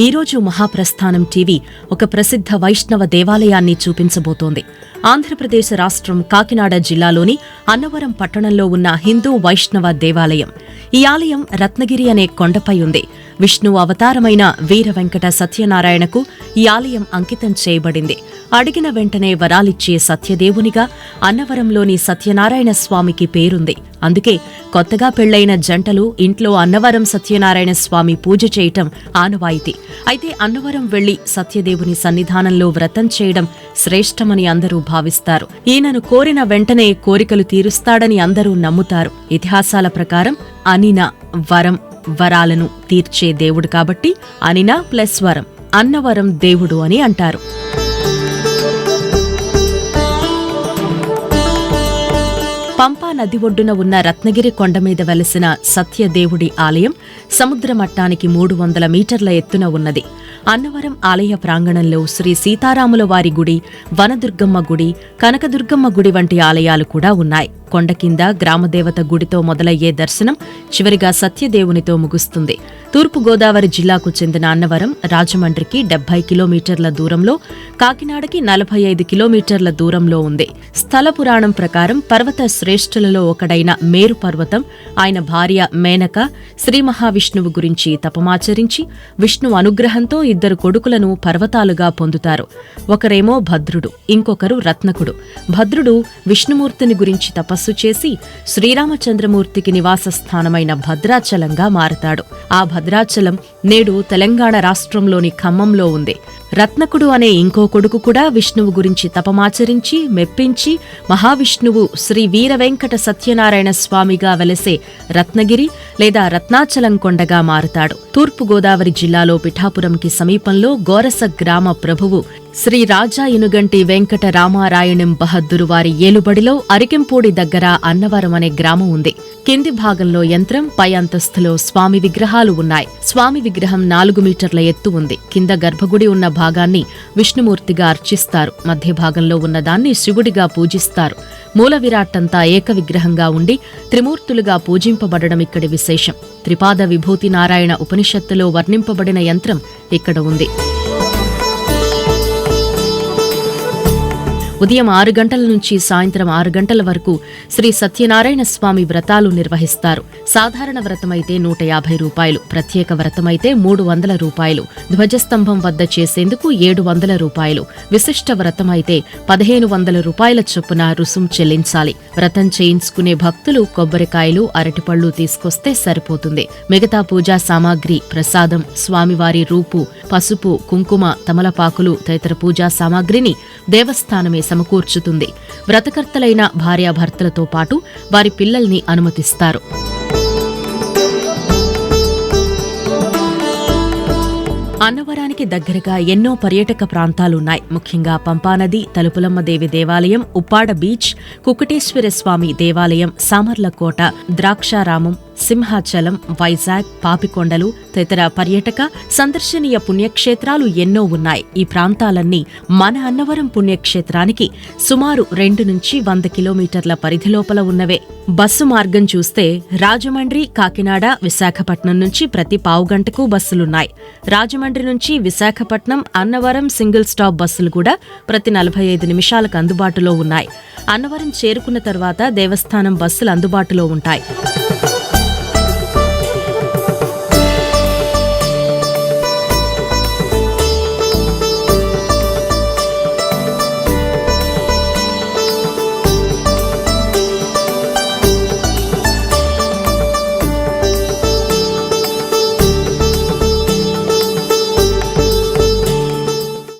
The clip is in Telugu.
ఈరోజు మహాప్రస్థానం టీవీ ఒక ప్రసిద్ధ వైష్ణవ దేవాలయాన్ని చూపించబోతోంది. ఆంధ్రప్రదేశ్ రాష్ట్రం కాకినాడ జిల్లాలోని అన్నవరం పట్టణంలో ఉన్న హిందూ వైష్ణవ దేవాలయం. ఈ ఆలయం రత్నగిరి అనే కొండపై ఉంది. విష్ణు అవతారమైన వీర వెంకట సత్యనారాయణకు ఈ ఆలయం అంకితం చేయబడింది. అడిగిన వెంటనే వరాలిచ్చే సత్యదేవునిగా అన్నవరంలోని సత్యనారాయణ స్వామికి పేరుంది. అందుకే కొత్తగా పెళ్లైన జంటలు ఇంట్లో అన్నవరం సత్యనారాయణ స్వామి పూజ చేయటం ఆనవాయితీ. అయితే అన్నవరం వెళ్లి సత్యదేవుని సన్నిధానంలో వ్రతం చేయడం శ్రేష్టమని అందరూ భావిస్తారు. ఈయనను కోరిన వెంటనే కోరికలు తీరుస్తాడని అందరూ నమ్ముతారు. ఇతిహాసాల ప్రకారం అనిన వరం వరాలను తీర్చే దేవుడు కాబట్టి అనిన ప్లస్ వరం అన్నవరం దేవుడు అని అంటారు. పంపా నది ఒడ్డున ఉన్న రత్నగిరి కొండ మీద వెలసిన సత్యదేవుడి ఆలయం సముద్ర మట్టానికి 300 మీటర్ల ఎత్తున ఉన్నది. అన్నవరం ఆలయ ప్రాంగణంలో శ్రీ సీతారాముల వారి గుడి, వనదుర్గమ్మ గుడి, కనకదుర్గమ్మ గుడి వంటి ఆలయాలు కూడా ఉన్నాయి. కొండ కింద గ్రామదేవత గుడితో మొదలయ్యే దర్శనం చివరిగా సత్యదేవునితో ముగుస్తుంది. తూర్పుగోదావరి జిల్లాకు చెందిన అన్నవరం రాజమండ్రికి 70 కిలోమీటర్ల దూరంలో, కాకినాడకి 45 కిలోమీటర్ల దూరంలో ఉంది. స్థల పురాణం ప్రకారం పర్వత శ్రేష్ఠులలో ఒకడైన మేరు పర్వతం ఆయన భార్య మేనక శ్రీ మహావిష్ణువు గురించి తపమాచరించి విష్ణు అనుగ్రహంతో 2 కొడుకులను పర్వతాలుగా పొందుతారు. ఒకరేమో భద్రుడు, ఇంకొకరు రత్నకుడు. భద్రుడు విష్ణుమూర్తిని గురించి తపస్సు చేసి శ్రీరామచంద్రమూర్తికి నివాస స్థానమైన భద్రాచలంగా మారతాడు. ఆ భద్రాచలం నేడు తెలంగాణ రాష్ట్రంలోని ఖమ్మంలో ఉంది. రత్నకుడు అనే ఇంకో కొడుకు కూడా విష్ణువు గురించి తపమాచరించి మెప్పించి మహావిష్ణువు శ్రీ వీర వెంకట సత్యనారాయణ స్వామిగా వెలసే రత్నగిరి లేదా రత్నాచలం కొండగా మారుతాడు. తూర్పుగోదావరి జిల్లాలో పిఠాపురంకి సమీపంలో గోరస గ్రామ ప్రభువు శ్రీ రాజా ఇనుగంటి వెంకట రామారాయణం బహద్దూరు వారి ఏలుబడిలో అరికెంపూడి దగ్గర అన్నవరం అనే గ్రామం ఉంది. కింది భాగంలో యంత్రం, పై అంతస్తులో స్వామి విగ్రహాలు ఉన్నాయి. స్వామి విగ్రహం 4 మీటర్ల ఎత్తు ఉంది. కింద గర్భగుడి ఉన్న భాగాన్ని విష్ణుమూర్తిగా అర్చిస్తారు. మధ్య భాగంలో ఉన్నదాన్ని శివుడిగా పూజిస్తారు. మూల విరాట్టంతా ఏక విగ్రహంగా ఉండి త్రిమూర్తులుగా పూజింపబడడం ఇక్కడి విశేషం. త్రిపాద విభూతి నారాయణ ఉపనిషత్తులో వర్ణింపబడిన యంత్రం ఇక్కడ ఉంది. ఉదయం 6 గంటల నుంచి సాయంత్రం 6 గంటల వరకు శ్రీ సత్యనారాయణ స్వామి వ్రతాలు నిర్వహిస్తారు. సాధారణ వ్రతమైతే 150 రూపాయలు, ప్రత్యేక వ్రతమైతే 300 రూపాయలు, ధ్వజస్తంభం వద్ద చేసేందుకు 700 రూపాయలు, విశిష్ట వ్రతమైతే 1500 రూపాయల చొప్పున రుసుం చెల్లించాలి. వ్రతం చేయించుకునే భక్తులు కొబ్బరికాయలు, అరటిపళ్లు తీసుకొస్తే సరిపోతుంది. మిగతా పూజా సామాగ్రి, ప్రసాదం, స్వామివారి రూపు, పసుపు, కుంకుమ, తమలపాకులు తదితర పూజా సామాగ్రిని దేవస్థానమే సమకూర్చుతుంది. వ్రతకర్తలైన భార్యాభర్తలతో పాటు వారి పిల్లల్ని అనుమతిస్తారు. అన్నవరానికి దగ్గరగా ఎన్నో పర్యాటక ప్రాంతాలున్నాయి. ముఖ్యంగా పంపానది, తలుపులమ్మ దేవి దేవాలయం, ఉప్పాడ బీచ్, కుకుటేశ్వర స్వామి దేవాలయం, సామర్లకోట, ద్రాక్షారామం, సింహాచలం, వైజాగ్, పాపికొండలు తదితర పర్యాటక సందర్శనీయ పుణ్యక్షేత్రాలు ఎన్నో ఉన్నాయి. ఈ ప్రాంతాలన్నీ మన అన్నవరం పుణ్యక్షేత్రానికి సుమారు 2 నుంచి 100 కిలోమీటర్ల పరిధిలోపల ఉన్నవే. బస్సు మార్గం చూస్తే రాజమండ్రి, కాకినాడ, విశాఖపట్నం నుంచి ప్రతి పావుగంటకు బస్సులున్నాయి. రాజమండ్రి నుంచి విశాఖపట్నం, అన్నవరం సింగిల్ స్టాప్ బస్సులు కూడా ప్రతి 45 నిమిషాలకు అందుబాటులో ఉన్నాయి. అన్నవరం చేరుకున్న తర్వాత దేవస్థానం బస్సులు అందుబాటులో ఉంటాయి.